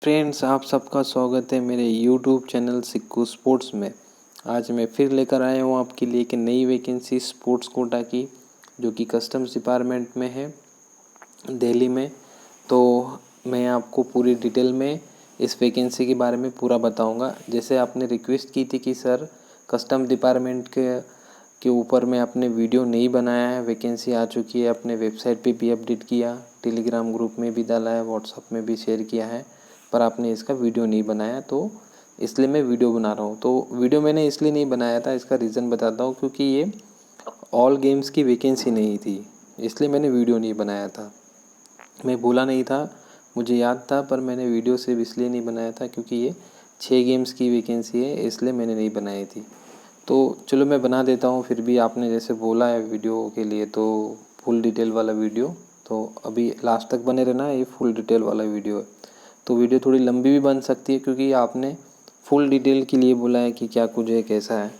Friends, आप सबका स्वागत है मेरे यूट्यूब चैनल सिक्कू स्पोर्ट्स में। आज मैं फिर लेकर आया हूँ आपके लिए एक नई वैकेंसी स्पोर्ट्स कोटा की, जो कि कस्टम्स डिपार्टमेंट में है दिल्ली में। तो मैं आपको पूरी डिटेल में इस वैकेंसी के बारे में पूरा बताऊंगा। जैसे आपने रिक्वेस्ट की थी कि सर कस्टम डिपार्टमेंट के ऊपर में आपने वीडियो नहीं बनाया है, वैकेंसी आ चुकी है, अपने वेबसाइट पे भी अपडेट किया, टेलीग्राम ग्रुप में भी डाला है, व्हाट्सअप में भी शेयर किया है, पर आपने इसका वीडियो नहीं बनाया, तो इसलिए मैं वीडियो बना रहा हूँ। तो वीडियो मैंने इसलिए नहीं बनाया था, इसका रीज़न बताता हूँ, क्योंकि ये ऑल गेम्स की वैकेंसी नहीं थी, इसलिए मैंने वीडियो नहीं बनाया था। मैं भूला नहीं था, मुझे याद था, पर मैंने वीडियो सिर्फ इसलिए नहीं बनाया था क्योंकि ये 6 गेम्स की वैकेंसी है, इसलिए मैंने नहीं बनाई थी। तो चलो मैं बना देता हूँ, फिर भी आपने जैसे बोला है वीडियो के लिए, तो फुल डिटेल वाला वीडियो, तो अभी लास्ट तक बने रहना, ये फुल डिटेल वाला वीडियो है। तो वीडियो थोड़ी लंबी भी बन सकती है क्योंकि आपने फुल डिटेल के लिए बोला है कि क्या कुछ है, कैसा है।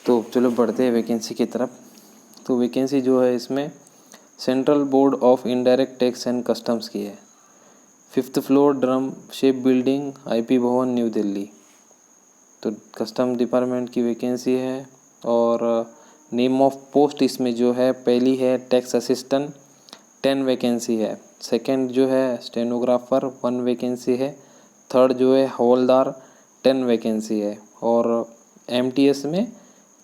तो चलो बढ़ते हैं वैकेंसी की तरफ। तो वैकेंसी जो है इसमें central board of indirect tax and customs की है, 5th floor drum shape building, IP भवन, न्यू दिल्ली। तो कस्टम डिपार्टमेंट की वैकेंसी है। और नेम ऑफ पोस्ट इसमें जो है, पहली है टैक्स असिस्टेंट, 10 वैकेंसी है। सेकंड जो है स्टेनोग्राफर, 1 वैकेंसी है। थर्ड जो है हवलदार, 10 वैकेंसी है। और MTS में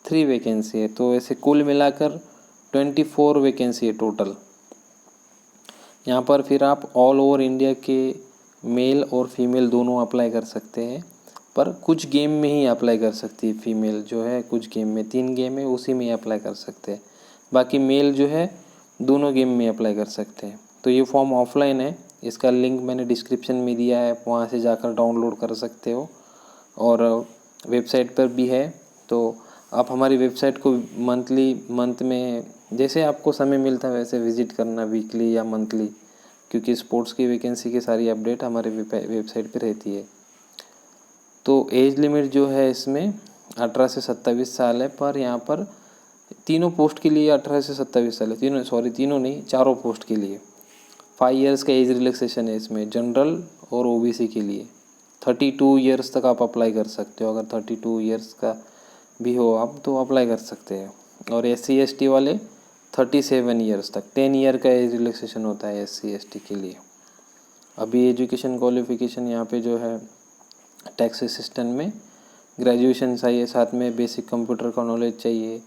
3 वैकेंसी है। तो ऐसे कुल मिलाकर 24 वैकेंसी है टोटल। यहाँ पर फिर आप ऑल ओवर इंडिया के मेल और फीमेल दोनों अप्लाई कर सकते हैं, पर कुछ गेम में ही अप्लाई कर सकती है फीमेल जो है, कुछ गेम में, 3 गेम है उसी में अप्लाई कर सकते हैं। बाकी मेल जो है दोनों गेम में अप्लाई कर सकते हैं। तो ये फॉर्म ऑफलाइन है, इसका लिंक मैंने डिस्क्रिप्शन में दिया है, वहाँ से जाकर डाउनलोड कर सकते हो, और वेबसाइट पर भी है। तो आप हमारी वेबसाइट को मंथ में जैसे आपको समय मिलता है वैसे विज़िट करना, वीकली या मंथली, क्योंकि स्पोर्ट्स की वैकेंसी की सारी अपडेट हमारे वेबसाइट पे रहती है। तो एज लिमिट जो है इसमें 18 से 27 साल है, पर यहाँ पर तीनों पोस्ट के लिए 18 से 27 साल है, तीनों नहीं, चारों पोस्ट के लिए 5 इयर्स का एज रिलैक्सेशन है इसमें, जनरल और OBC के लिए 32 इयर्स तक आप अप्लाई कर सकते हो। अगर 32 इयर्स का भी हो आप तो अप्लाई कर सकते हैं। और SC ST वाले 37 इयर्स तक, 10 ईयर का एज रिलैक्सेशन होता है SC ST के लिए। अभी एजुकेशन क्वालिफिकेशन यहाँ पे जो है टैक्स असिस्टेंट में ग्रेजुएशन चाहिए, साथ में बेसिक कंप्यूटर का नॉलेज चाहिए,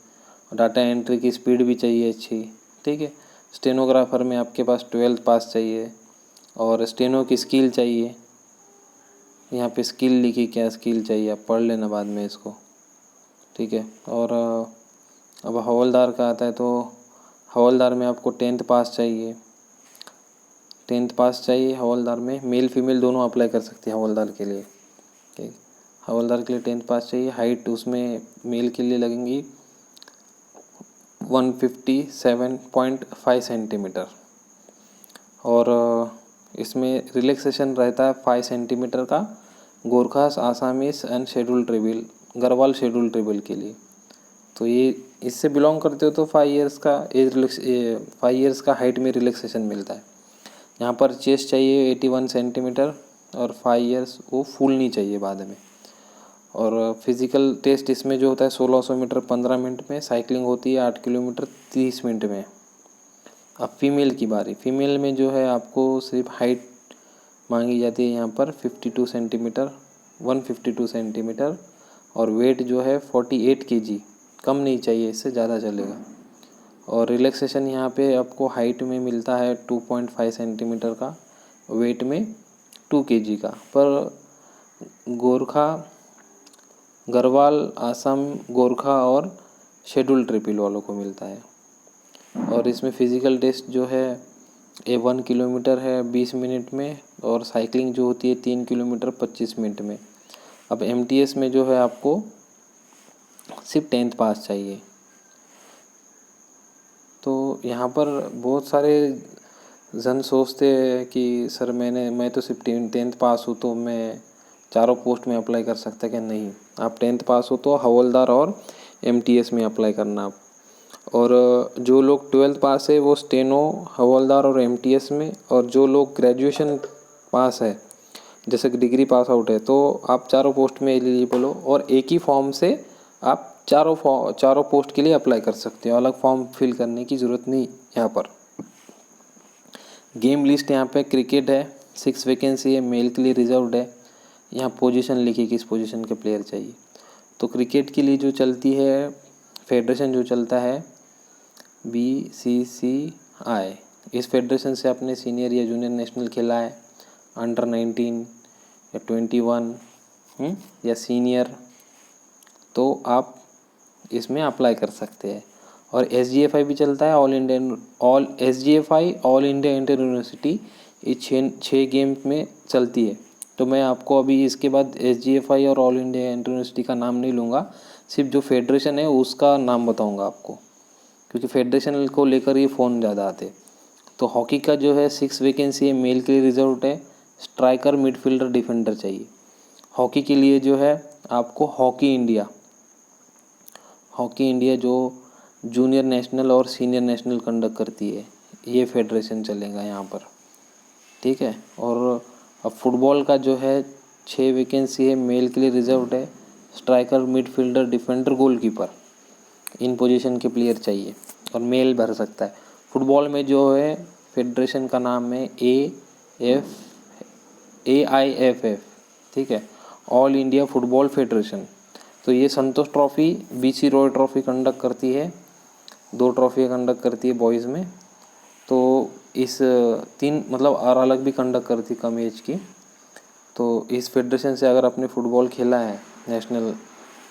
डाटा एंट्री की स्पीड भी चाहिए अच्छी, ठीक है। स्टेनोग्राफर में आपके पास 12th पास चाहिए, और स्टेनो की स्किल चाहिए। यहाँ पे स्किल लिखी, क्या स्किल चाहिए आप पढ़ लेना बाद में इसको, ठीक है। और अब हवलदार का आता है, तो हवलदार में आपको 10th पास चाहिए, 10th पास चाहिए हवलदार में। मेल फीमेल दोनों अप्लाई कर सकते हैं हवलदार के लिए, ठीक। हवलदार के लिए 10th पास चाहिए। हाइट उसमें मेल के लिए लगेंगी 157.5 सेंटीमीटर, और इसमें रिलैक्सेशन रहता है 5 सेंटीमीटर का Gorkhas, Assamese and schedule tribal, Garhwal schedule tribal के लिए। तो ये इससे बिलोंग करते हो तो 5 इयर्स का 5 इयर्स का हाइट में रिलैक्सेशन मिलता है। यहाँ पर चेस्ट चाहिए 81 सेंटीमीटर, और 5 इयर्स वो फूलनी चाहिए बाद में। और फिज़िकल टेस्ट इसमें जो होता है 1600 मीटर 15 मिनट में, साइकिलिंग होती है 8 किलोमीटर 30 मिनट में। अब फीमेल की बारी, फीमेल में जो है आपको सिर्फ हाइट मांगी जाती है यहाँ पर 52 सेंटीमीटर, 152 सेंटीमीटर, और वेट जो है 48 kg, कम नहीं चाहिए, इससे ज़्यादा चलेगा। और रिलैक्सेशन यहाँ पे आपको हाइट में मिलता है 2.5 सेंटीमीटर का, वेट में 2 kg का, पर गोरखा, गढ़वाल, आसाम, गोरखा और शेड्यूल ट्राइबल वालों को मिलता है। और इसमें फ़िज़िकल टेस्ट जो है 1 किलोमीटर है 20 मिनट में, और साइकिलिंग जो होती है 3 किलोमीटर 25 मिनट में। अब MTS में जो है आपको सिर्फ 10th पास चाहिए। तो यहाँ पर बहुत सारे जन सोचते हैं कि सर मैं तो सिर्फ 10th पास हूँ, तो मैं चारों पोस्ट में अप्लाई कर सकता क्या? नहीं, आप 10th पास हो तो हवलदार और MTS में अप्लाई करना आप। और जो लोग 12th पास है वो स्टेनो, हवलदार और MTS में, और जो लोग ग्रेजुएशन पास है जैसे कि डिग्री पास आउट है तो आप चारों पोस्ट में एलिजिबल हो, और एक ही फॉर्म से आप चारों पोस्ट के लिए अप्लाई कर सकते हो। अलग फॉर्म फिल करने की ज़रूरत नहीं यहाँ पर। गेम लिस्ट यहाँ पे क्रिकेट है, 6 वैकेंसी है, मेल के लिए रिजर्व्ड है। यहाँ पोजीशन लिखी किस पोजीशन के प्लेयर चाहिए। तो क्रिकेट के लिए जो चलती है फेडरेशन जो चलता है BCCI, इस फेडरेशन से आपने सीनियर या जूनियर नेशनल खेला है, अंडर 19 या 21 या सीनियर, तो आप इसमें अप्लाई कर सकते हैं। और SGFI भी चलता है, all SGFI all India inter university, ये छः गेम में चलती है। तो मैं आपको अभी इसके बाद SGFI और ऑल इंडिया इंटर यूनिवर्सिटी का नाम नहीं लूँगा, सिर्फ जो फेडरेशन है उसका नाम बताऊँगा आपको, क्योंकि फेडरेशन को लेकर ये फ़ोन ज़्यादा आते। तो हॉकी का जो है 6 वैकेंसी है, मेल के लिए रिजर्व्ड है। स्ट्राइकर, मिडफील्डर, डिफेंडर चाहिए। हॉकी के लिए जो है आपको हॉकी इंडिया जो जूनियर नेशनल और सीनियर नेशनल कंडक्ट करती है, ये फेडरेशन चलेगा यहाँ पर, ठीक है। और अब फुटबॉल का जो है 6 वैकेंसी है, मेल के लिए रिजर्व्ड है। स्ट्राइकर, मिडफील्डर, डिफेंडर, गोलकीपर, इन पोजीशन के प्लेयर चाहिए, और मेल भर सकता है। फुटबॉल में जो है फेडरेशन का नाम है AIFF, ठीक है, ऑल इंडिया फुटबॉल फेडरेशन। तो ये Santosh trophy, BC Roy trophy conduct करती है, 2 ट्रॉफी कंडक्ट करती है बॉयज़ में। तो इस 3 मतलब और अलग भी कंडक्ट करती कम एज की। तो इस फेडरेशन से अगर आपने फुटबॉल खेला है नेशनल,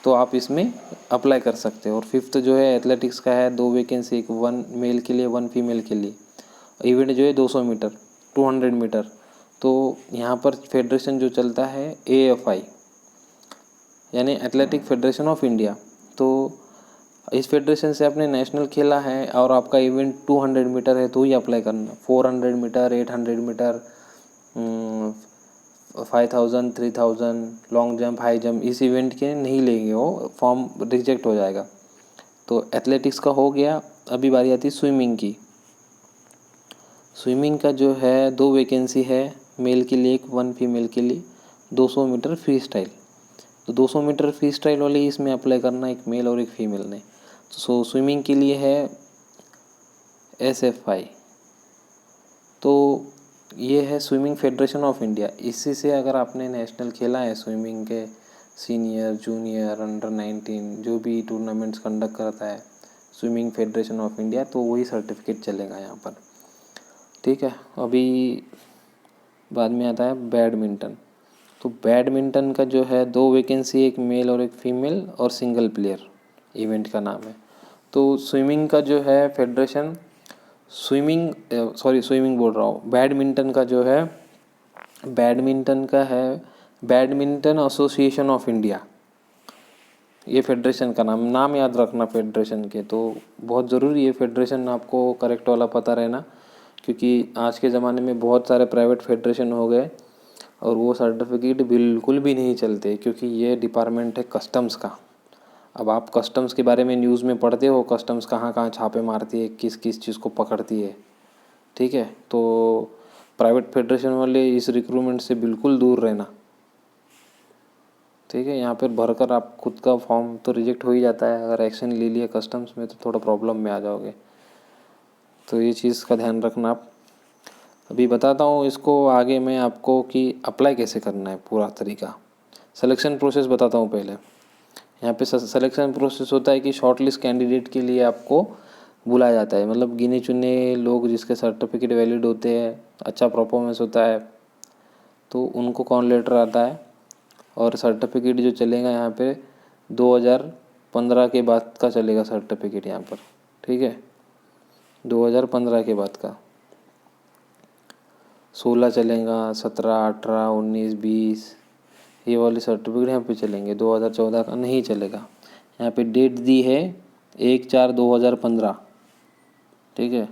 तो आप इसमें अप्लाई कर सकते हो। और 5th जो है एथलेटिक्स का है, 2 वैकेंसी, 1 मेल के लिए 1 फीमेल के लिए। इवेंट जो है 200 मीटर, 200 मीटर। तो यहाँ पर फेडरेशन जो चलता है AFI, यानी एथलेटिक फेडरेशन ऑफ इंडिया। तो इस फेडरेशन से आपने नेशनल खेला है और आपका इवेंट 200 मीटर है तो ही अप्लाई करना। 400 metre, 800 metre, 5000, 3000, long jump, high jump, इस इवेंट के नहीं लेंगे, वो फॉर्म रिजेक्ट हो जाएगा। तो एथलेटिक्स का हो गया। अभी बारी आती है स्विमिंग की। स्विमिंग का जो है 2 वैकेंसी है, मेल के लिए 1 फीमेल के लिए, 200 मीटर फ्री स्टाइल। तो 200 मीटर फ्री स्टाइल वाले इसमें अप्लाई करना, एक मेल और एक फीमेल ने। तो स्विमिंग के लिए है SFI। तो ये है स्विमिंग फेडरेशन ऑफ इंडिया। इसी से अगर आपने नेशनल खेला है स्विमिंग के, सीनियर, जूनियर, अंडर 19 जो भी टूर्नामेंट्स कंडक्ट करता है स्विमिंग फेडरेशन ऑफ इंडिया, तो वही सर्टिफिकेट चलेगा यहाँ पर, ठीक है। अभी बाद में आता है बैडमिंटन। तो बैडमिंटन का जो है 2 वैकेंसी, एक मेल और एक फीमेल, और सिंगल प्लेयर इवेंट का नाम है। तो स्विमिंग का जो है फेडरेशन, स्विमिंग बोल रहा हूँ, बैडमिंटन का जो है, बैडमिंटन का है बैडमिंटन एसोसिएशन ऑफ इंडिया, ये फेडरेशन का नाम याद रखना फेडरेशन के। तो बहुत ज़रूरी है फेडरेशन आपको करेक्ट वाला पता रहना, क्योंकि आज के ज़माने में बहुत सारे प्राइवेट फेडरेशन हो गए और वो सर्टिफिकेट बिल्कुल भी नहीं चलते, क्योंकि ये डिपार्टमेंट है कस्टम्स का। अब आप कस्टम्स के बारे में न्यूज़ में पढ़ते हो, कस्टम्स कहाँ कहाँ छापे मारती है, किस किस चीज़ को पकड़ती है, ठीक है। तो प्राइवेट फेडरेशन वाले इस रिक्रूटमेंट से बिल्कुल दूर रहना, ठीक है। यहाँ पर भरकर आप खुद का फॉर्म तो रिजेक्ट हो ही जाता है, अगर एक्शन ले लिया कस्टम्स में तो थोड़ा प्रॉब्लम में आ जाओगे। तो ये चीज़ का ध्यान रखना आप। अभी बताता हूँ इसको आगे मैं आपको कि अप्लाई कैसे करना है, पूरा तरीका। सिलेक्शन प्रोसेस बताता हूँ पहले। यहाँ पे सिलेक्शन प्रोसेस होता है कि शॉर्ट लिस्ट कैंडिडेट के लिए आपको बुलाया जाता है, मतलब गिने चुने लोग जिसके सर्टिफिकेट वैलिड होते हैं, अच्छा परफॉर्मेंस होता है, तो उनको कॉल लेटर आता है। और सर्टिफिकेट जो चलेगा यहाँ पे 2015 के बाद का चलेगा सर्टिफिकेट यहाँ पर, ठीक है। 2015 के बाद का 16 चलेगा, 17, 18, 19, 20, ये वाले सर्टिफिकेट यहाँ पे चलेंगे। 2014 का नहीं चलेगा। यहाँ पे डेट दी है 1/4/2015, ठीक है।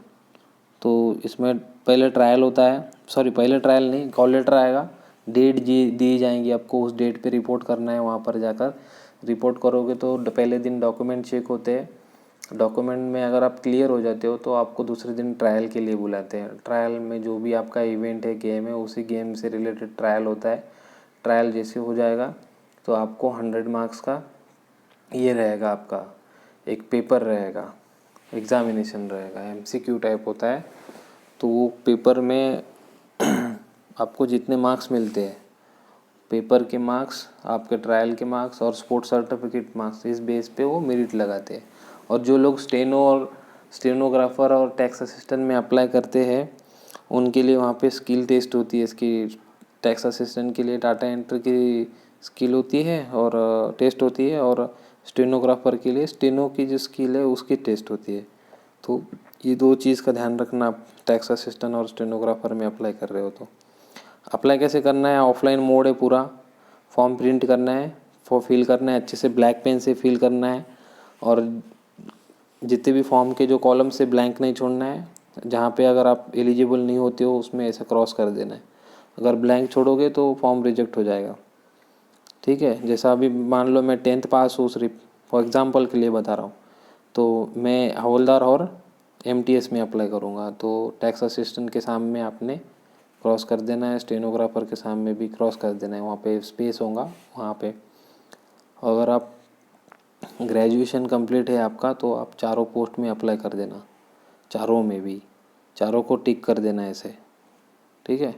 तो इसमें पहले ट्रायल होता है, पहले ट्रायल नहीं, कॉल लेटर आएगा, डेट दी जाएंगी आपको, उस डेट पे रिपोर्ट करना है। वहाँ पर जाकर रिपोर्ट करोगे तो पहले दिन डॉक्यूमेंट चेक होते हैं, डॉक्यूमेंट में अगर आप क्लियर हो जाते हो तो आपको दूसरे दिन ट्रायल के लिए बुलाते हैं। ट्रायल में जो भी आपका इवेंट है, गेम है, उसी गेम से रिलेटेड ट्रायल होता है। ट्रायल जैसे हो जाएगा तो आपको 100 मार्क्स का ये रहेगा, आपका एक पेपर रहेगा, एग्ज़ामिनेशन रहेगा, एमसीक्यू टाइप होता है। तो वो पेपर में आपको जितने मार्क्स मिलते हैं, पेपर के मार्क्स, आपके ट्रायल के मार्क्स और स्पोर्ट्स सर्टिफिकेट मार्क्स, इस बेस पे वो मेरिट लगाते हैं। और जो लोग स्टेनो और स्टेनोग्राफर और टैक्स असिस्टेंट में अप्लाई करते हैं, उनके लिए वहाँ पे स्किल टेस्ट होती है। इसकी टैक्स असिस्टेंट के लिए डाटा एंट्री की स्किल होती है और टेस्ट होती है, और स्टेनोग्राफर के लिए स्टेनो की जो स्किल है उसकी टेस्ट होती है। तो ये दो चीज़ का ध्यान रखना, आप टैक्स असिस्टेंट और स्टेनोग्राफर में अप्लाई कर रहे हो तो। अप्लाई कैसे करना है? ऑफलाइन मोड है पूरा। फॉर्म प्रिंट करना है, फॉर्म फिल करना है, अच्छे से ब्लैक पेन से फिल करना है, और जितने भी फॉर्म के जो कॉलम से ब्लैंक नहीं छोड़ना है। जहाँ पे अगर आप एलिजिबल नहीं होते हो उसमें ऐसा क्रॉस कर देना है। अगर ब्लैंक छोड़ोगे तो फॉर्म रिजेक्ट हो जाएगा। ठीक है, जैसा अभी मान लो मैं 10th पास हूँ, सिर्फ फॉर एग्ज़ाम्पल के लिए बता रहा हूँ, तो मैं हवलदार और एमटीएस में अप्लाई करूँगा। तो टैक्स असिस्टेंट के सामने आपने क्रॉस कर देना है, स्टेनोग्राफर के सामने भी क्रॉस कर देना है, वहाँ पे स्पेस होगा वहाँ पे। अगर आप ग्रेजुएशन कंप्लीट है आपका तो आप चारों पोस्ट में अप्लाई कर देना, चारों में भी, चारों को टिक कर देना ऐसे। ठीक है,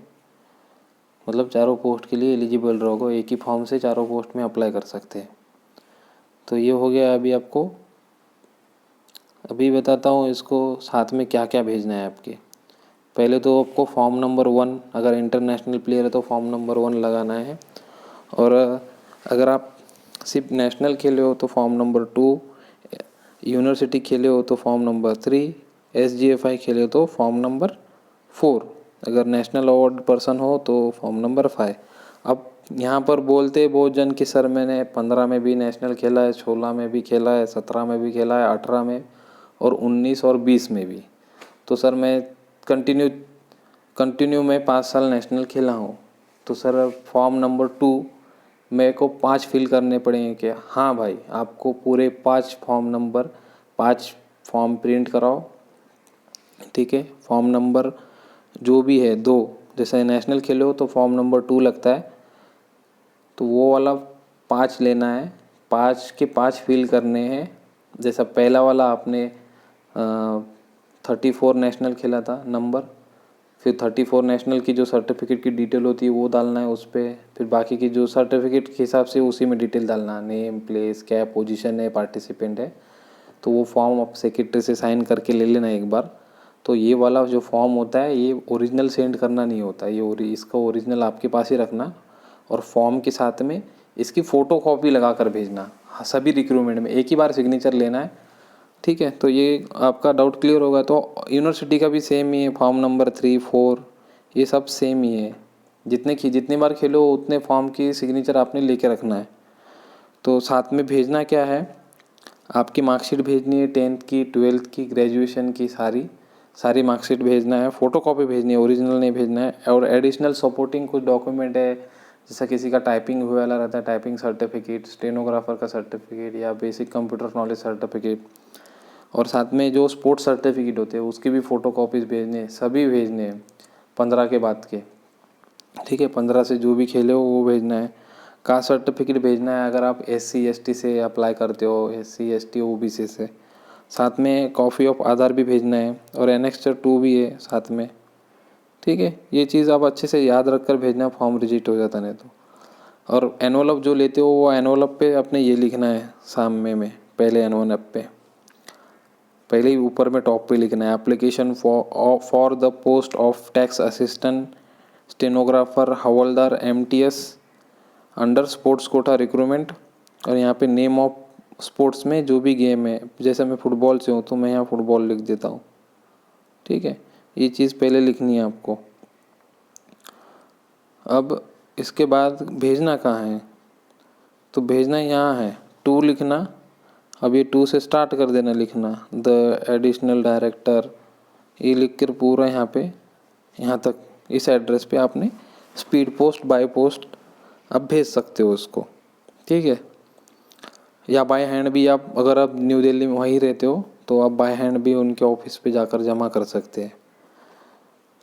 मतलब चारों पोस्ट के लिए एलिजिबल रहोगे, एक ही फॉर्म से चारों पोस्ट में अप्लाई कर सकते हैं। तो ये हो गया। अभी बताता हूँ इसको साथ में क्या क्या भेजना है आपके। पहले तो आपको फॉर्म नंबर 1, अगर इंटरनेशनल प्लेयर है तो फॉर्म नंबर 1 लगाना है, और अगर आप सिर्फ नेशनल खेले हो तो फॉर्म नंबर 2, यूनिवर्सिटी खेले हो तो फॉर्म नंबर 3, एसजीएफआई खेले हो तो फॉर्म नंबर 4, अगर नेशनल अवार्ड पर्सन हो तो फॉर्म नंबर 5। अब यहाँ पर बोलते बहुत जन कि सर मैंने 15 में भी नेशनल खेला है, 16 में भी खेला है, 17 में भी खेला है, 18 में और 19 और 20 में भी। तो सर मैं कंटिन्यू मैं 5 साल नेशनल खेला हूँ। तो सर फॉर्म नंबर 2 मेरे को 5 फिल करने पड़ेंगे क्या? हाँ भाई, आपको पूरे 5 फॉर्म प्रिंट कराओ। ठीक है, फॉर्म नंबर जो भी है 2, जैसे नेशनल खेले हो तो फॉर्म नंबर 2 लगता है, तो वो वाला 5 लेना है, 5 के 5 फिल करने हैं। जैसा पहला वाला आपने 34 नेशनल खेला था नंबर, फिर 34 नेशनल की जो सर्टिफिकेट की डिटेल होती है वो डालना है उस पर, फिर बाकी की जो सर्टिफिकेट के हिसाब से उसी में डिटेल डालना है, नेम, प्लेस, क्या पोजीशन है, पार्टिसिपेंट है। तो वो फॉर्म आप सेक्रेटरी से साइन करके ले लेना एक बार। तो ये वाला जो फॉर्म होता है ये ओरिजिनल सेंड करना नहीं होता, ये इसका ओरिजिनल आपके पास ही रखना, और फॉर्म के साथ में इसकी फ़ोटो कॉपी लगा कर भेजना। हाँ, सभी रिक्रूटमेंट में एक ही बार सिग्नेचर लेना है। ठीक है, तो ये आपका डाउट क्लियर होगा। तो यूनिवर्सिटी का भी सेम ही है, फॉर्म नंबर 3, 4 ये सब सेम ही है। जितनी बार खेलो उतने फॉर्म की सिग्नेचर आपने लेके रखना है। तो साथ में भेजना क्या है, आपकी मार्कशीट भेजनी है, 10th की, 12th की, ग्रेजुएशन की, सारी मार्कशीट भेजना है, फ़ोटो कॉपी भेजनी है, ओरिजिनल नहीं भेजना है। और एडिशनल सपोर्टिंग कुछ डॉक्यूमेंट है, जैसा किसी का टाइपिंग हुआ वाला रहता है, टाइपिंग सर्टिफिकेट, स्टेनोग्राफर का सर्टिफिकेट या बेसिक कंप्यूटर नॉलेज सर्टिफिकेट, और साथ में जो स्पोर्ट्स सर्टिफिकेट होते हैं उसकी भी फ़ोटो कॉपीज़ भेजने, सभी भेजने हैं 15 के बाद के। ठीक है, 15 से जो भी खेले हो वो भेजना है। कास्ट सर्टिफिकेट भेजना है अगर आप SC ST से अप्लाई करते हो, SC ST OBC से। साथ में कॉपी ऑफ आधार भी भेजना है, और एनेक्स्चर 2 भी है साथ में। ठीक है, ये चीज़ आप अच्छे से याद रख कर भेजना, फॉर्म रिजेक्ट हो जाता नहीं तो। और एनवलप जो लेते हो वो एनवलप पे अपने ये लिखना है सामने में, पहले एनवलप पे पहले ही ऊपर में टॉप पे लिखना है, application for the post of tax assistant stenographer havildar MTS under sports quota recruitment. और यहाँ पे नेम ऑफ स्पोर्ट्स में जो भी गेम है, जैसे मैं फुटबॉल से हूँ तो मैं यहाँ फुटबॉल लिख देता हूँ। ठीक है, ये चीज़ पहले लिखनी है आपको। अब इसके बाद भेजना कहाँ है, तो भेजना यहाँ है, 2 लिखना। अब ये 2 से स्टार्ट कर देना लिखना, द एडिशनल डायरेक्टर, ये लिख कर पूरा यहाँ तक इस एड्रेस पे आपने स्पीड पोस्ट बाय पोस्ट आप भेज सकते हो उसको। ठीक है, या बाय हैंड भी आप, अगर आप न्यू दिल्ली में वहीं रहते हो तो आप बाय हैंड भी उनके ऑफिस पे जाकर जमा कर सकते हैं।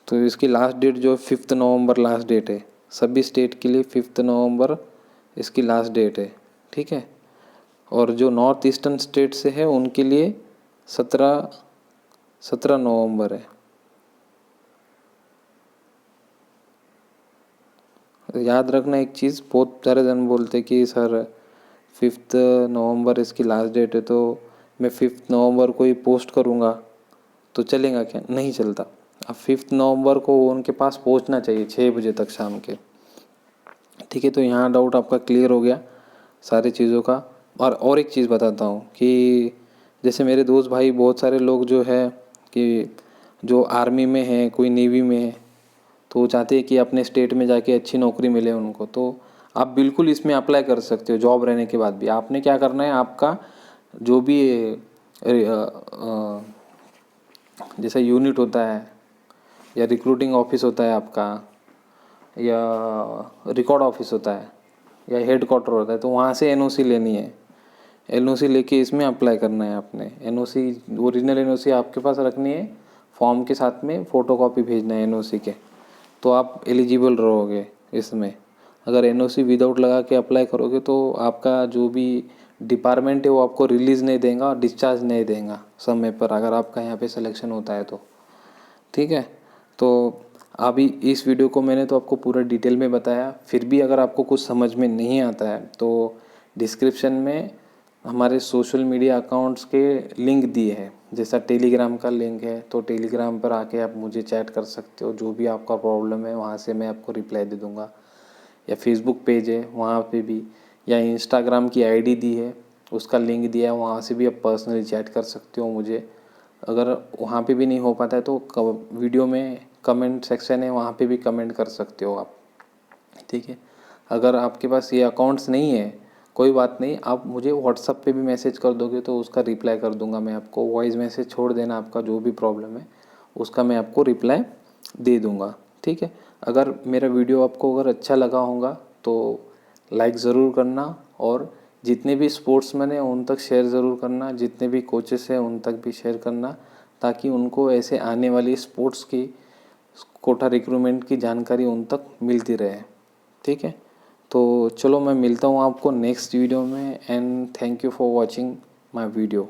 तो इसकी लास्ट डेट जो 5 नवंबर लास्ट डेट है, सभी स्टेट के लिए 5 नवंबर इसकी लास्ट डेट है, ठीक है। और जो नॉर्थ ईस्टर्न स्टेट से है उनके लिए 17 नवंबर है। याद रखना एक चीज़, बहुत सारे जन बोलते कि सर 5 नवंबर इसकी लास्ट डेट है, तो मैं 5 नवंबर को ही पोस्ट करूँगा तो चलेगा क्या? नहीं चलता। अब 5 नवंबर को उनके पास पहुँचना चाहिए 6 बजे तक शाम के, ठीक है। तो यहाँ डाउट आपका क्लियर हो गया सारी चीज़ों का। और एक चीज़ बताता हूँ कि जैसे मेरे दोस्त भाई बहुत सारे लोग जो है कि जो आर्मी में है, कोई नेवी में है, तो वो चाहते हैं कि अपने स्टेट में जाके अच्छी नौकरी मिले उनको। तो आप बिल्कुल इसमें अप्लाई कर सकते हो जॉब रहने के बाद भी। आपने क्या करना है, आपका जो भी जैसे यूनिट होता है या रिक्रूटिंग ऑफिस होता है आपका, या रिकॉर्ड ऑफिस होता है, या हेड क्वार्टर होता है, तो वहाँ से एनओसी लेनी है। एनओसी लेके इसमें अप्लाई करना है आपने। एनओसी, ओरिजिनल एनओसी आपके पास रखनी है, फॉर्म के साथ में फ़ोटोकॉपी भेजना है एनओसी के, तो आप एलिजिबल रहोगे इसमें। अगर एनओसी विदाउट लगा के अप्लाई करोगे तो आपका जो भी डिपार्टमेंट है वो आपको रिलीज़ नहीं देगा और डिस्चार्ज नहीं देगा समय पर, अगर आपका यहाँ पे सिलेक्शन होता है तो, ठीक है। तो अभी इस वीडियो को मैंने तो आपको पूरा डिटेल में बताया, फिर भी अगर आपको कुछ समझ में नहीं आता है तो डिस्क्रिप्शन में हमारे सोशल मीडिया अकाउंट्स के लिंक दिए हैं। जैसा टेलीग्राम का लिंक है, तो टेलीग्राम पर आके आप मुझे चैट कर सकते हो, जो भी आपका प्रॉब्लम है वहाँ से मैं आपको रिप्लाई दे दूँगा। या फेसबुक पेज है वहाँ पे भी, या इंस्टाग्राम की आईडी दी है, उसका लिंक दिया है, वहाँ से भी आप पर्सनली चैट कर सकते हो मुझे। अगर वहाँ पे भी नहीं हो पाता है तो वीडियो में कमेंट सेक्शन है, वहाँ पे भी कमेंट कर सकते हो आप, ठीक है। अगर आपके पास ये अकाउंट्स नहीं है, कोई बात नहीं, आप मुझे व्हाट्सअप पे भी मैसेज कर दोगे तो उसका रिप्लाई कर दूंगा मैं आपको। वॉइस मैसेज छोड़ देना, आपका जो भी प्रॉब्लम है उसका मैं आपको रिप्लाई दे दूंगा, ठीक है। अगर मेरा वीडियो आपको अगर अच्छा लगा होगा तो लाइक ज़रूर करना, और जितने भी स्पोर्ट्समैन हैं उन तक शेयर ज़रूर करना, जितने भी कोचेस हैं उन तक भी शेयर करना, ताकि उनको ऐसे आने वाली स्पोर्ट्स की कोटा रिक्रूटमेंट की जानकारी उन तक मिलती रहे, ठीक है। तो चलो मैं मिलता हूँ आपको नेक्स्ट वीडियो में, and thank you for watching my video.